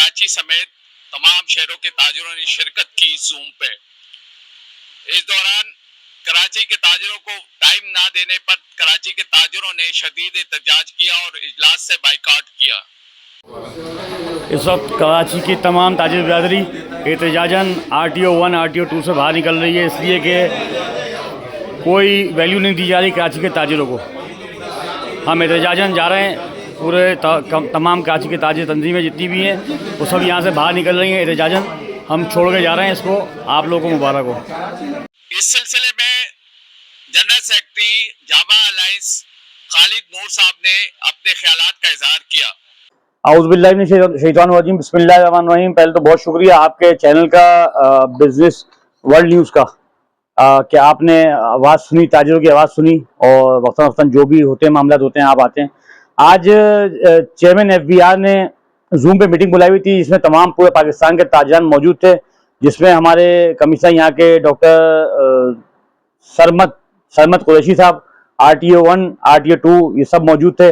कराची समेत तमाम शहरों के ताजिरों ने शिरकत की जूम पे। इस दौरान कराची के ताजिरों को टाइम ना देने पर कराची के ताजिरों ने शदीद एहतजाज किया और इजलास से बाइकआउट किया। इस वक्त कराची की तमाम ताजिर बिरादरी एहतजाजन RTO 1 RTO 2 से बाहर निकल रही है, इसलिए कि कोई वैल्यू नहीं दी जा रही कराची के ताजिरों को। हम एहतजाजन जा रहे हैं, पूरे तमाम कराची के ताजिर तंजीमें जितनी भी हैं वो सब यहाँ से बाहर निकल रही हैं। एहतजाजन हम छोड़ के जा रहे हैं इसको। आप लोगों को मुबारक हो। इस सिलसिले में general secretary Jama alliance Khalid Noor साहब ने अपने ख्यालात का इजहार किया। आउज़ुबिल्लाहि मिनश शैतानिर रजीम, बिस्मिल्लाहिर्रहमानिर्रहीम। पहले तो बहुत शुक्रिया आपके चैनल का, बिजनेस वर्ल्ड न्यूज़ का, कि आपने आवाज़ सुनी, ताजिरों की आवाज़ सुनी और वक्तन वक्तन जो भी होते हैं मामला होते हैं आप आते हैं। आज चेयरमैन FBR ने जूम पे मीटिंग बुलाई हुई थी, जिसमें तमाम पूरे पाकिस्तान के ताजिरान मौजूद थे, जिसमें हमारे कमिश्नर यहाँ के डॉक्टर सरमत कुरैशी साहब, RTO 1 RTO 2 ये सब मौजूद थे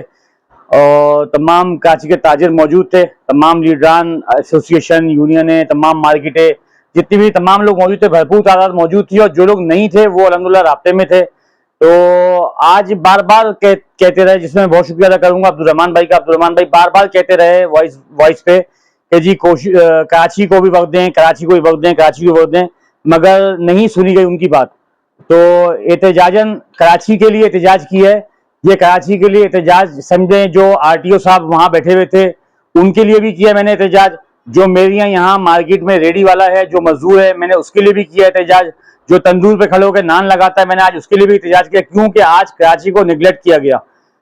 और तमाम कराची के ताजिर मौजूद थे। तमाम लीडरान, एसोसिएशन, यूनियनें, तमाम मार्केटें, जितनी भी तमाम लोग मौजूद थे, भरपूर तादाद मौजूद थी और जो लोग नहीं थे वो अल्हम्दुलिल्लाह राब्ते में थे। तो आज बार बार कहते रहे, जिसमें बहुत शुक्रिया अदा करूंगा अब्दुर्रहमान भाई का। अब्दुर्रहमान भाई बार बार कहते रहे वॉइस पे कि जी कराची को भी वक्त दें, कराची को भी वक्त दें, कराची को वक्त दें, मगर नहीं सुनी गई उनकी बात। तो एहतजाजन कराची के लिए एहतजाज की है। ये कराची के लिए एहतजाज समझें, जो RTO साहब वहाँ बैठे हुए थे उनके लिए भी किया मैंने एहतजाज, जो मेरे यहाँ मार्केट में रेडी वाला है, जो मजदूर है, मैंने उसके लिए भी किया एहतजाज, जो तंदूर पे खड़े होकर नान लगाता है मैंने आज उसके लिए भी एहतजाज किया, क्योंकि आज कराची को निगलेक्ट किया गया।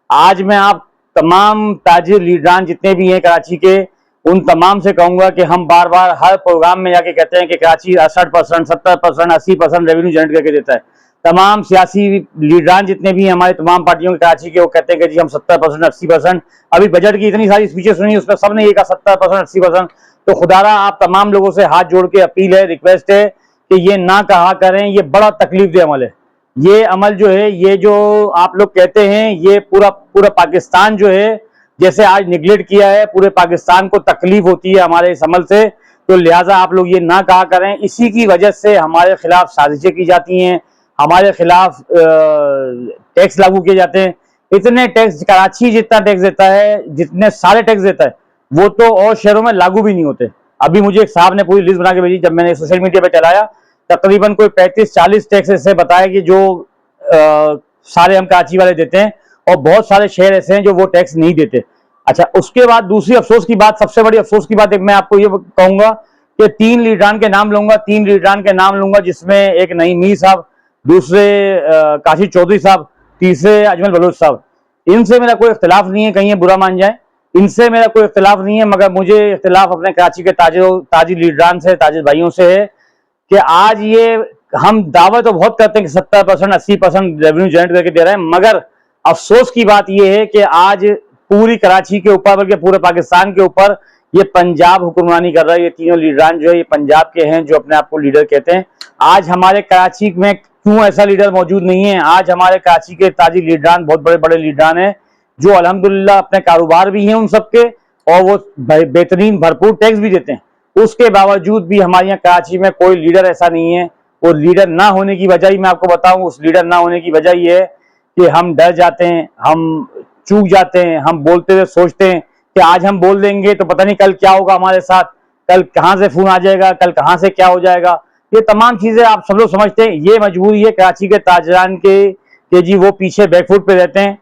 आज मैं आप तमाम ताजिर लीडरान जितने भी हैं कराची के, उन तमाम से कहूंगा कि हम बार बार हर प्रोग्राम में जाके कहते हैं कि कराची 68%, 70%, 80% रेवेन्यू जनरेट करके देता है। तमाम सियासी लीडरान जितने भी हैं हमारे तमाम पार्टियों के कराची के, वो कहते हैं कि जी हम 70%, 80%। अभी बजट की इतनी सारी स्पीचेस सुनी, उसमें सबने ये कहा 70%, 80%। तो खुदारा आप तमाम लोगों से हाथ जोड़ के अपील है, रिक्वेस्ट है कि ये ना कहा करें, ये बड़ा तकलीफ दे अमल है। ये अमल जो है, ये जो आप लोग कहते हैं, ये पूरा पाकिस्तान जो है जैसे आज निगलेक्ट किया है, पूरे पाकिस्तान को तकलीफ होती है हमारे इस अमल से। तो लिहाजा आप लोग ये ना कहा करें। इसी की वजह से हमारे खिलाफ साजिशें की जाती हैं, हमारे खिलाफ टैक्स लागू किए जाते हैं। इतने टैक्स कराची जितना टैक्स देता है, जितने सारे टैक्स देता है, वो तो और शहरों में लागू भी नहीं होते। अभी मुझे एक साहब ने पूरी लिस्ट बना के भेजी, जब मैंने सोशल मीडिया पे चलाया, तकरीबन कोई 35-40 टैक्स ऐसे बताए कि जो सारे हम कराची वाले देते हैं और बहुत सारे शहर ऐसे हैं जो वो टैक्स नहीं देते। अच्छा, उसके बाद दूसरी अफसोस की बात, सबसे बड़ी अफसोस की बात एक मैं आपको ये कहूंगा कि 3 लीडरान के नाम लूंगा, 3 लीडरान के नाम लूंगा, जिसमें एक नईम मीर साहब, दूसरे काशिफ चौधरी साहब, तीसरे अजमल बलोच साहब। इनसे मेरा कोई इख्तिलाफ नहीं है, कहीं ये बुरा मान जाए, इनसे मेरा कोई इख्तिलाफ नहीं है, मगर मुझे इख्तिलाफ अपने कराची के ताजिर लीडरान से, ताजिर भाइयों से है कि आज ये हम दावा तो बहुत करते हैं कि 70%, 80% रेवेन्यू जनरेट करके दे रहे हैं, मगर अफसोस की बात यह है कि आज पूरी कराची के ऊपर, बल्कि पूरे पाकिस्तान के ऊपर ये पंजाब हुक्मरानी कर रहा है। ये तीनों लीडरान जो है ये पंजाब के हैं, जो अपने आप को लीडर कहते हैं। आज हमारे कराची में क्यों ऐसा लीडर मौजूद नहीं है? आज हमारे कराची के ताजिर लीडरान बहुत बड़े बड़े लीडरान हैं, जो अल्हम्दुलिल्लाह अपने कारोबार भी हैं उन सबके, और वो बेहतरीन भरपूर टैक्स भी देते हैं। उसके बावजूद भी हमारे यहाँ कराची में कोई लीडर ऐसा नहीं है। वो लीडर ना होने की वजह ही मैं आपको बताऊं, उस लीडर ना होने की वजह ये है कि हम डर जाते हैं, हम चूक जाते हैं, हम बोलते हुए सोचते हैं कि आज हम बोल देंगे तो पता नहीं कल क्या होगा हमारे साथ, कल कहाँ से फोन आ जाएगा, कल कहाँ से क्या हो जाएगा। ये तमाम चीजें आप सब लोग समझते हैं। ये मजबूरी है कराची के ताजरान के जी वो पीछे बैकफुट पे रहते हैं।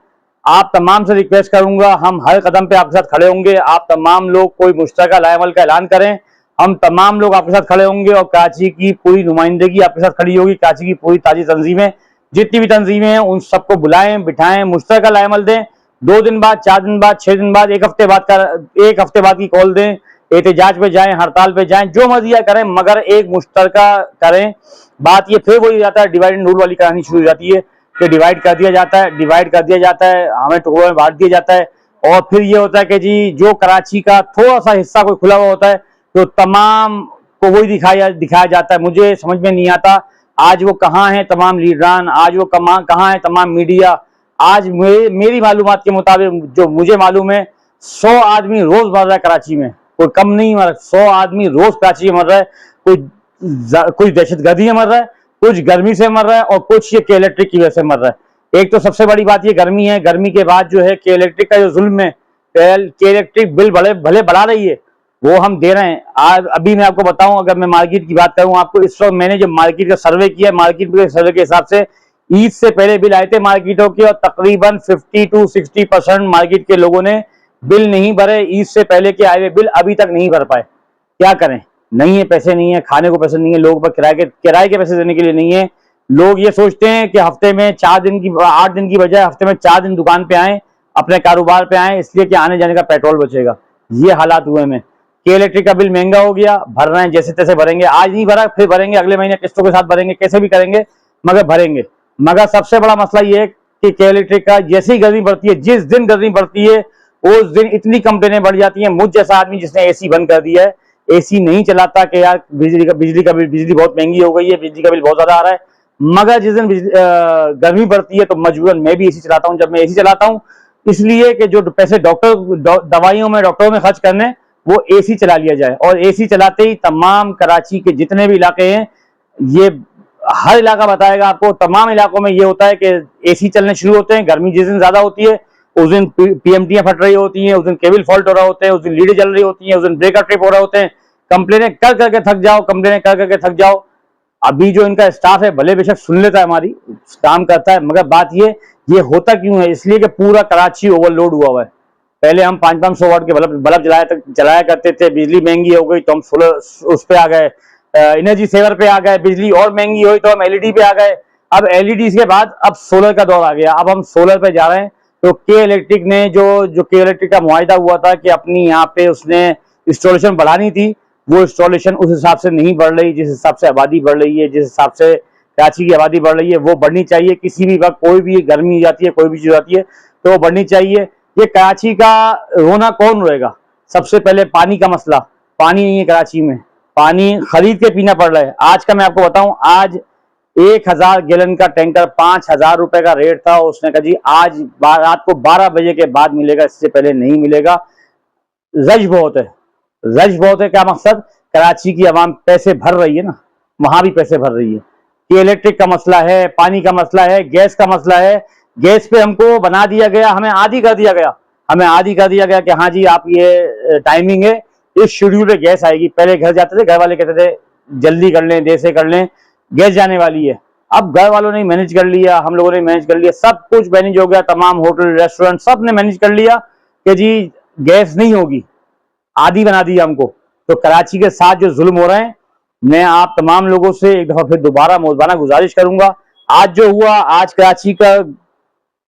आप तमाम से रिक्वेस्ट करूंगा, हम हर कदम पे आपके साथ खड़े होंगे। आप तमाम लोग कोई मुश्तरका लाएमल का ऐलान करें, हम तमाम लोग आपके साथ खड़े होंगे और कराची की पूरी नुमाइंदगी आपके साथ खड़ी होगी। कराची की पूरी ताजी तंजीमें, जितनी भी तंजीमें हैं, उन सबको बुलाएं, बिठाएं, मुश्तरका लाएमल दें। 2 दिन बाद, 4 दिन बाद, 6 दिन बाद, 1 हफ्ते बाद की कॉल दें, एहतजाज पे जाएं, हड़ताल पे जाएं, जो मर्जी करें, मगर एक मुश्तरका करें। बात ये फिर वही जाता है, डिवाइड एंड रूल वाली कहानी शुरू हो जाती है कि डिवाइड कर दिया जाता है, हमें टुकड़ों में बांट दिया जाता है, और फिर ये होता है कि जी जो कराची का थोड़ा सा हिस्सा कोई खुला हुआ होता है तो तमाम को वही दिखाया जाता है। मुझे समझ में नहीं आता आज वो कहाँ है तमाम लीडरान, आज वो कहाँ है तमाम मीडिया। आज मेरी मालूमात के मुताबिक, जो मुझे मालूम है, 100 आदमी रोज मर रहा है कराची में, कोई कम नहीं मर रहा, 100 आदमी रोज कराची में मर रहा है। कोई दहशतगर्दी में मर रहा है, कुछ गर्मी से मर रहा है और कुछ ये के इलेक्ट्रिक की वजह से मर रहा है। एक तो सबसे बड़ी बात ये गर्मी है, गर्मी के बाद जो है के इलेक्ट्रिक का जो जुल्म है, के इलेक्ट्रिक बिल भले बढ़ा रही है, वो हम दे रहे हैं। आज अभी मैं आपको बताऊं, अगर मैं मार्केट की बात करूं आपको, इस वक्त मैंने जो मार्केट का सर्वे किया, मार्केट के सर्वे के हिसाब से ईद से पहले बिल आए थे मार्केटों के, और तकरीबन 50 to 60% मार्केट के लोगों ने बिल नहीं भरे। ईद से पहले के आए हुए बिल अभी तक नहीं भर पाए। क्या करें, नहीं है, पैसे नहीं है, खाने को पैसे नहीं है, लोगों पर किराए के पैसे देने के लिए नहीं है। लोग ये सोचते हैं कि हफ्ते में 8 दिन की बजाय हफ्ते में 4 दिन दुकान पे आए, अपने कारोबार पे आए, इसलिए कि आने जाने का पेट्रोल बचेगा। ये हालात हुए में के इलेक्ट्रिक का बिल महंगा हो गया, भर रहे हैं, जैसे तैसे भरेंगे। आज नहीं भरा, फिर भरेंगे, अगले महीने किस्तों के साथ भरेंगे, कैसे भी करेंगे मगर भरेंगे। मगर सबसे बड़ा मसला ये है कि के इलेक्ट्रिक का जैसे ही गर्मी बढ़ती है, जिस दिन गर्मी बढ़ती है उस दिन इतनी कंप्लेनें बढ़ जाती हैं। मुझ जैसा आदमी जिसने एसी बंद कर दिया है, एसी नहीं चलाता कि यार बिजली बहुत महंगी हो गई है, बिजली का बिल बहुत ज्यादा आ रहा है, मगर जिस दिन गर्मी बढ़ती है तो मजबूरन मैं भी एसी चलाता हूं। जब मैं एसी चलाता हूं इसलिए कि जो पैसे दवाइयों में डॉक्टरों में खर्च करने, वो एसी चला लिया जाए। और एसी चलाते ही तमाम कराची के जितने भी इलाके हैं, ये हर इलाका बताएगा आपको, तमाम इलाकों में ये होता है कि एसी चलने शुरू होते हैं। गर्मी जिस दिन ज्यादा होती है उस दिन पीएमटीयां फट रही होती हैं, उस दिन केबल फॉल्ट हो रहा होता है, उस दिन लीडें जल रही होती हैं, उस दिन ब्रेकर ट्रिप हो रहे होते हैं। कंप्लेनें कर करके थक जाओ, कंप्लेनें कर करके थक जाओ। अभी जो इनका स्टाफ है भले बेशक सुन लेता है, हमारी काम करता है, मगर बात ये होता क्यों है, इसलिए कि पूरा कराची ओवरलोड हुआ हुआ है। पहले हम 500-500 वाट के बल्ब जलाया करते थे, बिजली महंगी हो गई तो हम सोलर उस पे आ गए, एनर्जी सेवर पे आ गए, बिजली और महंगी हुई तो हम एलईडी पे आ गए। अब एलईडी के बाद अब सोलर का दौर आ गया, अब हम सोलर पे जा रहे हैं। तो के इलेक्ट्रिक ने जो के इलेक्ट्रिक का मुआहिदा हुआ था कि अपनी यहाँ पे उसने इंस्टॉलेशन बढ़ानी थी, वो इंस्टॉलेशन उस हिसाब से नहीं बढ़ रही, जिस हिसाब से आबादी बढ़ रही है, जिस हिसाब से कराची की आबादी बढ़ रही है, वो बढ़नी चाहिए। किसी भी वक्त कोई भी गर्मी हो जाती है, कोई भी चीज आती है तो वो बढ़नी चाहिए। ये कराची का रोना कौन रोएगा? सबसे पहले पानी का मसला, पानी नहीं है कराची में, पानी खरीद के पीना पड़ रहा है। आज का मैं आपको बताऊं, आज 1000 गैलन का टैंकर 5000 रुपए का रेट था, उसने कहा जी आज रात को 12 बजे के बाद मिलेगा, इससे पहले नहीं मिलेगा। रश बहुत है, रश बहुत है। क्या मकसद? कराची की आवाम पैसे भर रही है ना, वहां भी पैसे भर रही है। ये इलेक्ट्रिक का मसला है, पानी का मसला है, गैस का मसला है। गैस पे हमको बना दिया गया, हमें आदी कर दिया गया, हमें आदी कर दिया गया कि हाँ जी आप ये टाइमिंग है, इस शेड्यूल पे गैस आएगी। पहले घर जाते थे, घर वाले कहते थे जल्दी कर लें, देर से कर लें, गैस जाने वाली है। अब घर वालों ने मैनेज कर लिया, हम लोगों ने मैनेज कर लिया, सब कुछ मैनेज हो गया, तमाम होटल रेस्टोरेंट सब ने मैनेज कर लिया कि जी गैस नहीं होगी, आदी बना दिया हमको। तो कराची के साथ जो जुल्म हो रहे हैं, मैं आप तमाम लोगों से एक दफा फिर दोबारा मोज़बाना गुजारिश करूंगा। आज जो हुआ, आज कराची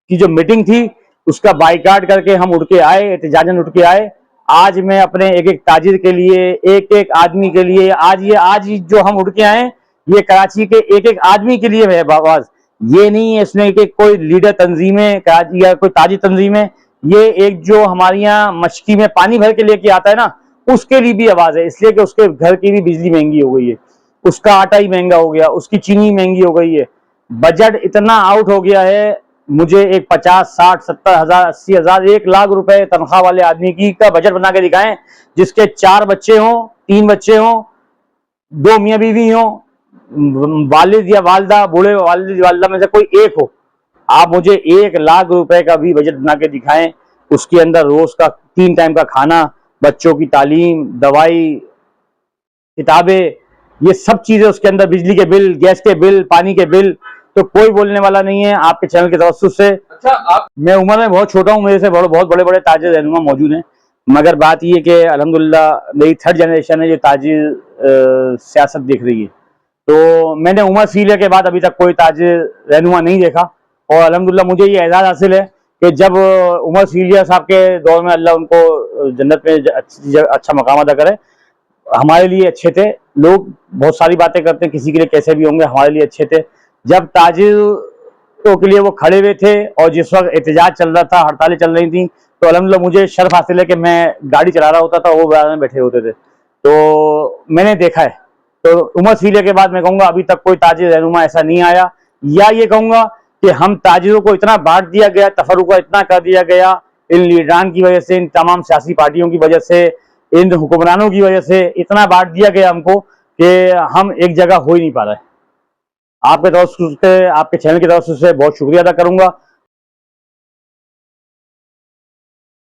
की जो मीटिंग थी उसका बाइकाट करके हम उठ के आए, एहतजाजन उठ के आए। आज मैं अपने एक एक ताजिर के लिए, एक एक आदमी के लिए, आज जो हम उठ के आए, ये कराची के एक एक आदमी के लिए है आवाज। ये नहीं है इसमें कि कोई लीडर तंजीमें कराची या कोई ताजिर तंजीमें, ये एक जो हमारे यहाँ मशकी में पानी भर के लेके आता है ना, उसके लिए भी आवाज है। इसलिए कि उसके घर की भी बिजली महंगी हो गई है, उसका आटा ही महंगा हो गया, उसकी चीनी महंगी हो गई है, बजट इतना आउट हो गया है। मुझे एक 50, 60, 70 हजार, 80 हजार, 1 लाख रुपए तनख्वाह वाले आदमी की का बजट बना के दिखाएं, जिसके 4 बच्चे हों, 3 बच्चे हों, 2 मियाँ बीवी हों, वालिद या वालदा, बूढ़े वालिद वालदा में से कोई एक हो। आप मुझे 1 लाख रुपए का भी बजट बना के दिखाएं, उसके अंदर रोज का 3 टाइम का खाना, बच्चों की तालीम, दवाई, किताबें, ये सब चीजें उसके अंदर, बिजली के बिल, गैस के बिल, पानी के बिल, तो कोई बोलने वाला नहीं है आपके चैनल के तवज्जुह से। अच्छा, मैं उम्र में बहुत छोटा हूँ, मेरे से बहुत बड़े बड़े ताजिर रहनुमा मौजूद हैं, मगर बात ये कि अल्हम्दुलिल्लाह मेरी 3rd जनरेशन है जो ताजिर सियासत देख रही है। तो मैंने उमर सीलिया के बाद अभी तक कोई ताजिर रहनुमा नहीं देखा, और अल्हम्दुलिल्लाह मुझे ये एजाज हासिल है कि जब उमर सीलिया साहब के दौर में, अल्लाह उनको जन्नत में अच्छा मकाम अदा करे, हमारे लिए अच्छे थे। लोग बहुत सारी बातें करते हैं, किसी के लिए कैसे भी होंगे, हमारे लिए अच्छे थे। जब ताजिरों के लिए वो खड़े हुए थे और जिस वक्त एहतजाज चल रहा था, हड़तालें चल रही थी, तो अल्हम्दुलिल्लाह मुझे शर्फ हासिल है कि मैं गाड़ी चला रहा होता था, वो बराबर में बैठे होते थे, तो मैंने देखा है। तो उमर सीलिया के बाद मैं कहूँगा अभी तक कोई ताजिर रहनुमा ऐसा नहीं आया, या ये कहूँगा कि हम ताजिरों को इतना बांट दिया गया, तफरुका इतना कर दिया गया इन लीडरान की वजह से, इन तमाम सियासी पार्टियों की वजह से, इन हुक्मरानों की वजह से इतना बांट दिया गया हमको कि हम एक जगह हो ही नहीं पा रहे। आपके चैनल की तरफ से बहुत शुक्रिया अदा करूंगा।